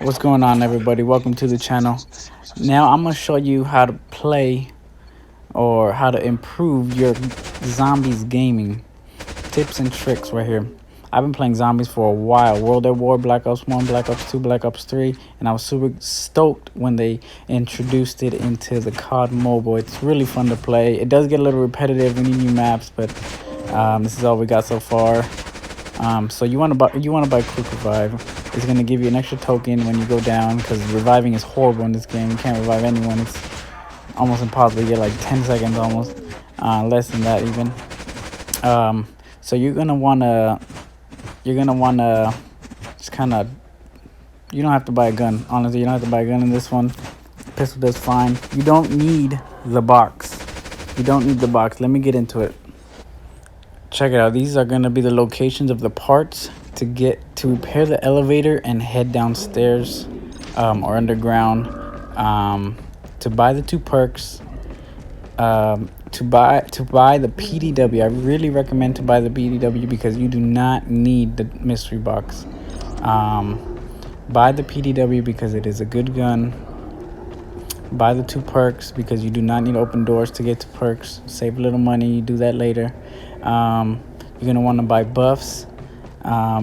What's going on, everybody? Welcome to the channel. Now I'm gonna show you how to play or how to improve your zombies gaming tips and tricks right here. I've been playing zombies for a while. World at War, Black Ops 1, Black Ops 2, Black Ops 3, and I was super stoked when they introduced it into the COD Mobile. It's really fun to play. It does get a little repetitive. We need new maps, but this is all we got so far. So you want to buy Quick Revive. It's gonna give you an extra token when you go down, because reviving is horrible in this game. You can't revive anyone. It's almost impossible. You get like 10 seconds almost, less than that even. So you're gonna wanna just kind of. You don't have to buy a gun. Honestly, you don't have to buy a gun in this one. Pistol does fine. You don't need the box. You don't need the box. Let me get into it. Check it out. These are going to be the locations of the parts to repair the elevator and head downstairs or underground, to buy the 2 perks, to buy the PDW. I really recommend to buy the PDW because you do not need the mystery box. Buy the PDW because it is a good gun. Buy the 2 perks because you do not need open doors to get to perks. Save a little money. You do that later. You're gonna want to buy buffs.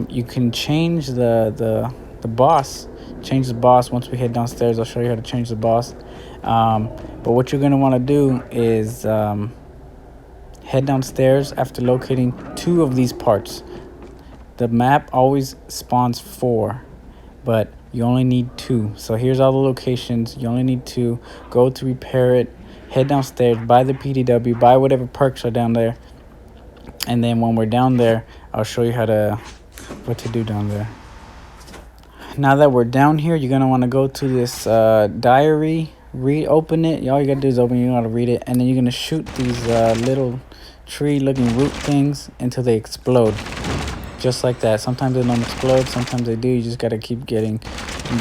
You can change the boss. Change the boss once we head downstairs. I'll show you how to change the boss. But what you're gonna want to do is head downstairs after locating 2 of these parts. The map always spawns 4, but you only need 2. So here's all the locations. You only need 2. Go to repair it. Head downstairs. Buy the PDW. Buy whatever perks are down there. And then when we're down there, I'll show you what to do down there. Now that we're down here, you're gonna want to go to this diary. Open it. All you gotta do is open it. You know how to read it, and then you're gonna shoot these little tree-looking root things until they explode. Just like that. Sometimes they don't explode, sometimes they do. You just gotta keep going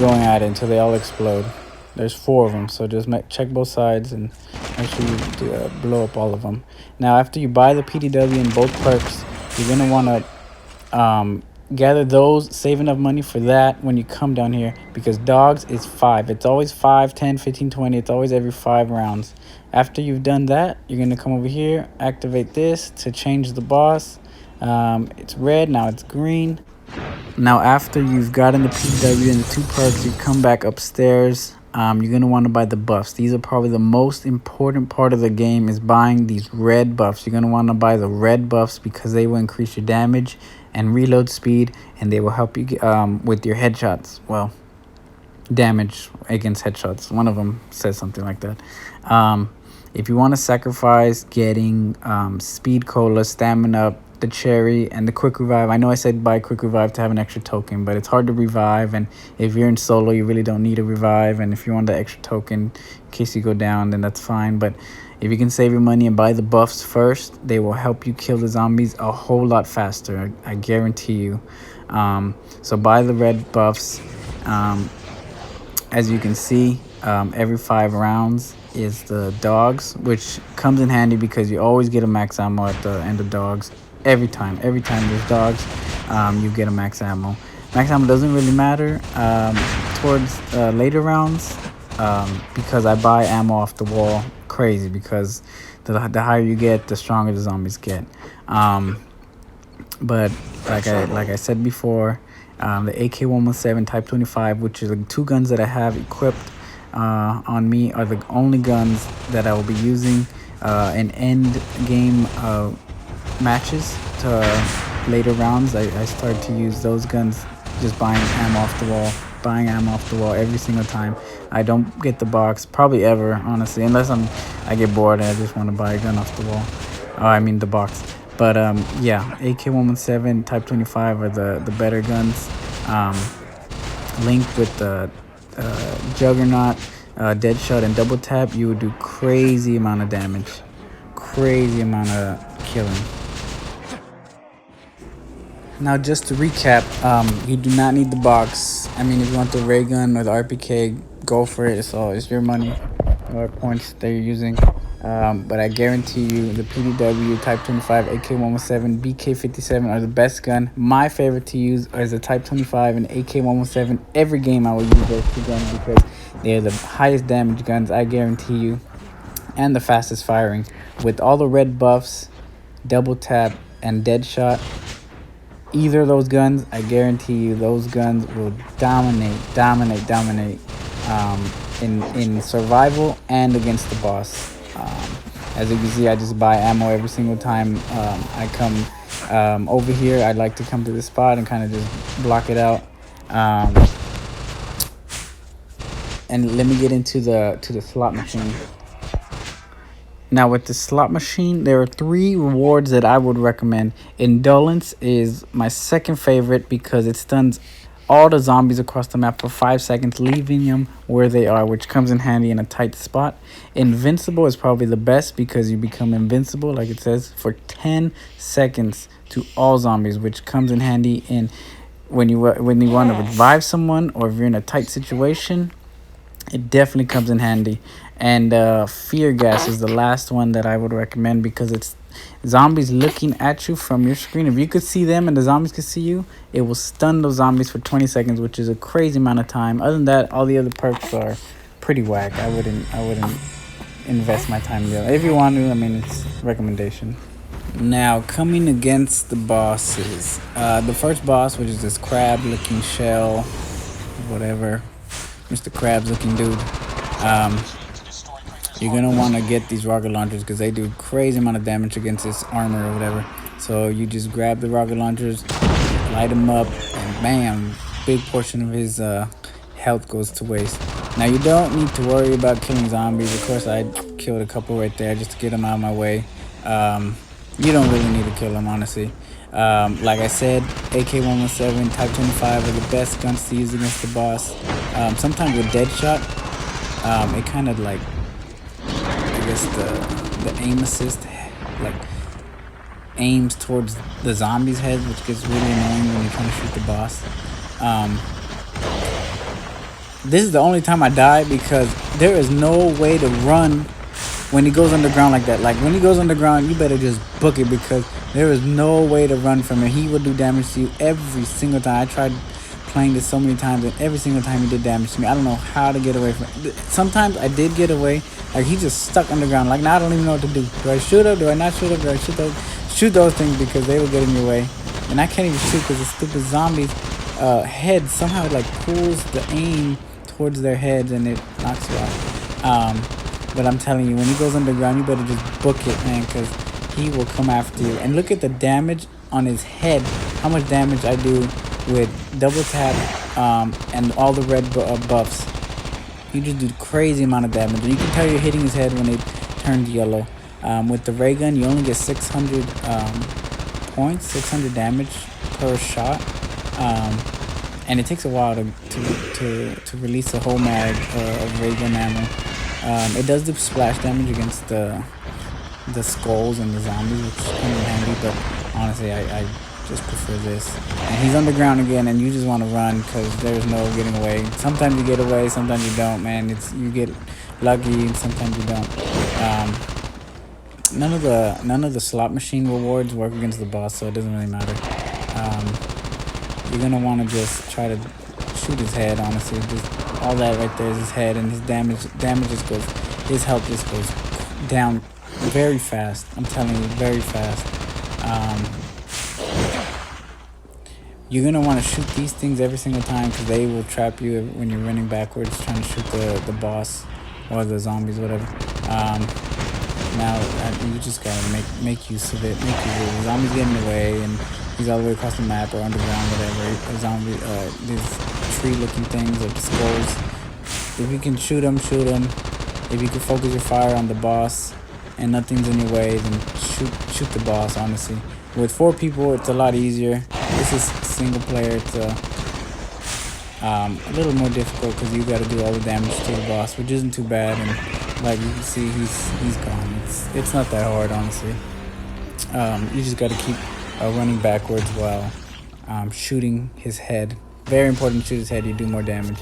at it until they all explode. There's 4 of them, so just check both sides and make sure you blow up all of them. Now, after you buy the PDW and both perks, you're gonna want to gather those, save enough money for that when you come down here, because dogs is 5. It's always 5, 10, 15, 20. It's always every 5 rounds. After you've done that, you're gonna come over here, activate this to change the boss. It's red, now it's green. Now after you've gotten the PW and the 2 perks, you come back upstairs. You're going to want to buy the buffs. These are probably the most important part of the game, is buying these red buffs. You're going to want to buy the red buffs because they will increase your damage and reload speed, and they will help you with your headshots. Well, damage against headshots. One of them says something like that. If you want to sacrifice getting speed cola, stamina, the cherry, and the quick revive. I know I said buy quick revive to have an extra token, but it's hard to revive, and if you're in solo, you really don't need a revive. And if you want the extra token in case you go down, then that's fine. But if you can save your money and buy the buffs first, they will help you kill the zombies a whole lot faster. I guarantee you. So buy the red buffs. As you can see, every 5 rounds is the dogs, which comes in handy because you always get a max ammo at the end of dogs. Every time there's dogs, you get a max ammo. Max ammo doesn't really matter towards later rounds, because I buy ammo off the wall crazy, because the higher you get, the stronger the zombies get. But like I said before, the AK-117 Type 25, which is the 2 guns that I have equipped on me, are the only guns that I will be using in end game matches to later rounds. I started to use those guns, just buying ammo off the wall every single time. I don't get the box probably ever, honestly, unless I get bored and I just want to buy a gun off the wall. I mean the box. But yeah, AK-117 Type 25 are the better guns. Linked with the Juggernaut, Deadshot, and Double Tap, you would do crazy amount of damage, crazy amount of killing. Now, just to recap, you do not need the box. I mean, if you want the ray gun or the RPK, go for it. It's your money or points that you're using. But I guarantee you the PDW, Type 25, AK-117, BK-57 are the best gun. My favorite to use is the Type 25 and AK-117. Every game I will use those two guns because they are the highest damage guns, I guarantee you, and the fastest firing. With all the red buffs, double tap, and dead shot, either of those guns, I guarantee you those guns will dominate in survival and against the boss. As you can see, I just buy ammo every single time I come over here. I like to come to this spot and kind of just block it out. And let me get into the slot machine. Now with the slot machine, there are 3 rewards that I would recommend. Indolence is my second favorite because it stuns all the zombies across the map for 5 seconds, leaving them where they are, which comes in handy in a tight spot. Invincible is probably the best because you become invincible, like it says, for 10 seconds to all zombies, which comes in handy in when you want to revive someone or if you're in a tight situation. It definitely comes in handy. And fear gas is the last one that I would recommend because it's zombies looking at you from your screen. If you could see them and the zombies could see you, it will stun those zombies for 20 seconds, which is a crazy amount of time. Other than that, all the other perks are pretty whack. I wouldn't invest my time there. If you want to, I mean, it's recommendation. Now, coming against the bosses. The first boss, which is this crab looking shell, whatever, Mr. Krabs looking dude. You're gonna want to get these rocket launchers because they do crazy amount of damage against this armor or whatever. So you just grab the rocket launchers, light him up, and bam, big portion of his health goes to waste. Now you don't need to worry about killing zombies. Of course, I killed a couple right there just to get them out of my way. You don't really need to kill them, honestly. Like I said, AK-117, Type 25 are the best guns to use against the boss. Sometimes with Deadshot, it kind of like, I guess the aim assist like aims towards the zombie's head, which gets really annoying when you're trying to shoot the boss. This is the only time I die because there is no way to run when he goes underground like that. Like when he goes underground, you better just book it because there is no way to run from him. He will do damage to you every single time. I tried playing this so many times and every single time he did damage to me. I don't know how to get away from it. Sometimes I did get away. Like he just stuck underground. Like now I don't even know what to do. Do I shoot him? Do I not shoot him? Do I shoot those things because they will get in your way? And I can't even shoot because the stupid zombies head somehow like pulls the aim towards their heads and it knocks you out. But I'm telling you, when he goes underground, you better just book it, man, because he will come after you. And look at the damage on his head. How much damage I do with double tap and all the red buffs. You just do crazy amount of damage. And you can tell you're hitting his head when it turns yellow. With the ray gun, you only get 600 points, 600 damage per shot. And it takes a while to release a whole mag of ray gun ammo. It does do splash damage against the skulls and the zombies, which is kind of handy, but honestly, I just prefer this. And he's underground again, and you just want to run because there's no getting away. Sometimes you get away, sometimes you don't, man. You get lucky, and sometimes you don't. None of the slot machine rewards work against the boss, so it doesn't really matter. You're gonna want to just try to shoot his head, honestly. Just all that right there is his head, and his damage just goes, his health just goes down very fast. I'm telling you, very fast. You're gonna want to shoot these things every single time because they will trap you when you're running backwards trying to shoot the boss or the zombies, whatever. Now you just gotta make use of it. The zombies get in the way, and he's all the way across the map or underground, whatever. A zombie, these tree-looking things like skulls. If you can shoot them, shoot them. If you can focus your fire on the boss and nothing's in your way, then shoot the boss. Honestly, with 4 people, it's a lot easier. This is single player. It's a little more difficult because you got to do all the damage to the boss, which isn't too bad. And like you can see, he's gone. It's not that hard, honestly. You just got to keep running backwards while shooting his head. Very important to shoot his head. You do more damage.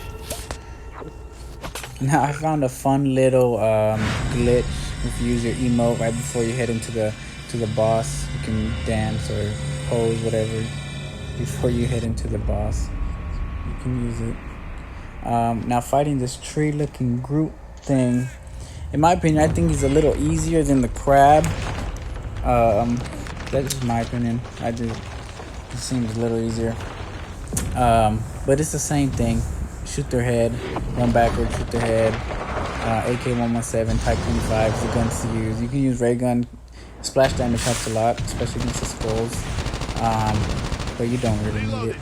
Now I found a fun little glitch If you use your emote right before you head into the boss, you can dance or pose, whatever, before you head into the boss. You can use it. Now fighting this tree-looking Groot thing, in my opinion, I think he's a little easier than the crab. That's just my opinion. It seems a little easier. But it's the same thing. Shoot their head, run backwards, shoot their head. AK-117, Type 25 is the guns to use. You can use ray gun. Splash damage helps a lot, especially against the skulls. But you don't really need it.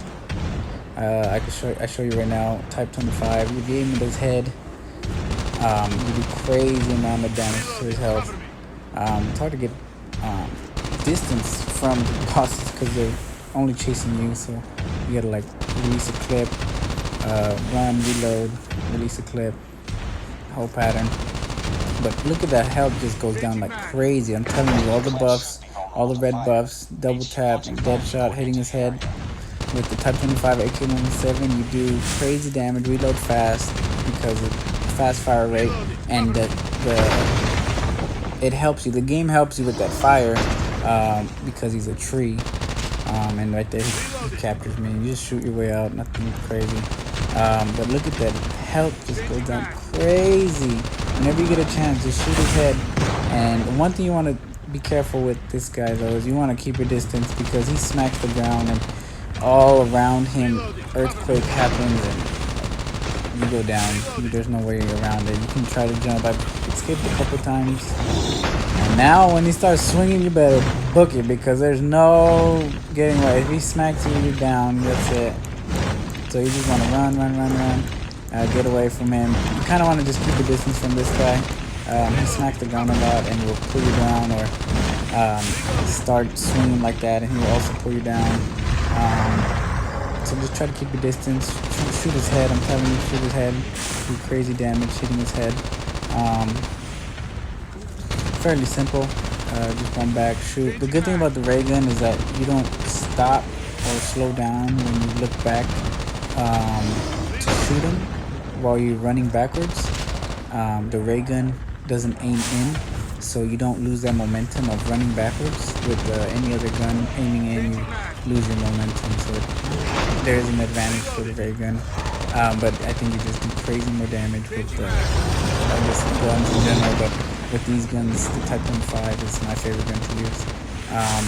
I show you right now. Type 25. If you aim at his head, you do crazy amount of damage to his health. It's hard to get distance from the bosses because they're only chasing you, so you gotta like release a clip, run, reload, release a clip, whole pattern. But look at that health, just goes down like crazy. I'm telling you, all the buffs, all the red buffs, double tap, dead shot, hitting his head with the Type 25 AK-117, you do crazy damage, reload fast because of fast fire rate, and it helps you. The game helps you with that fire because he's a tree. And right there, he captures me. You just shoot your way out, nothing crazy. But look at that health, just goes down crazy. Whenever you get a chance, just shoot his head. And one thing you want to be careful with this guy though is you want to keep your distance because he smacks the ground and all around him earthquake happens and you go down. There's no way around it. You can try to jump. I've escaped a couple times. And now when he starts swinging, you better book it because there's no getting away. If he smacks you, you're down. That's it. So you just want to run. Get away from him. You kind of want to just keep a distance from this guy. He smacks the ground a lot and will pull you down or start swinging like that and he will also pull you down. So just try to keep your distance. Shoot his head. I'm telling you, shoot his head. Do crazy damage hitting his head. Fairly simple. Just run back, shoot. The good thing about the ray gun is that you don't stop or slow down when you look back to shoot him while you're running backwards. The ray gun doesn't aim in, so you don't lose that momentum of running backwards. With any other gun aiming in, you lose your momentum, so there is an advantage for the ray gun. But I think you just do crazy more damage with I guess guns in general, but with these guns, the Type 25 is my favorite gun to use.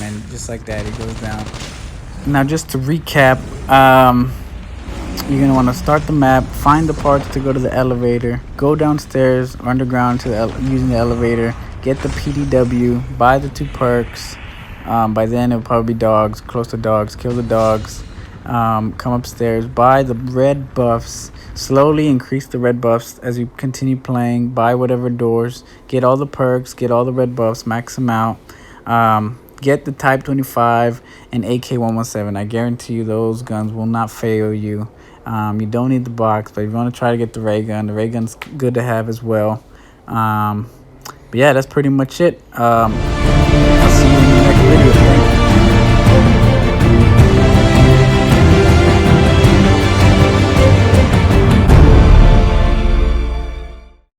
And just like that, it goes down. Now just to recap, you're going to want to start the map, find the parts to go to the elevator, go downstairs or underground to using the elevator, get the PDW, buy the 2 perks. By then it'll probably be dogs, close to dogs, kill the dogs, come upstairs, buy the red buffs, slowly increase the red buffs as you continue playing, buy whatever doors, get all the perks, get all the red buffs, max them out. Get the Type 25 and AK-117. I guarantee you those guns will not fail you. You don't need the box, but if you want to try to get the ray gun's good to have as well. But yeah, that's pretty much it.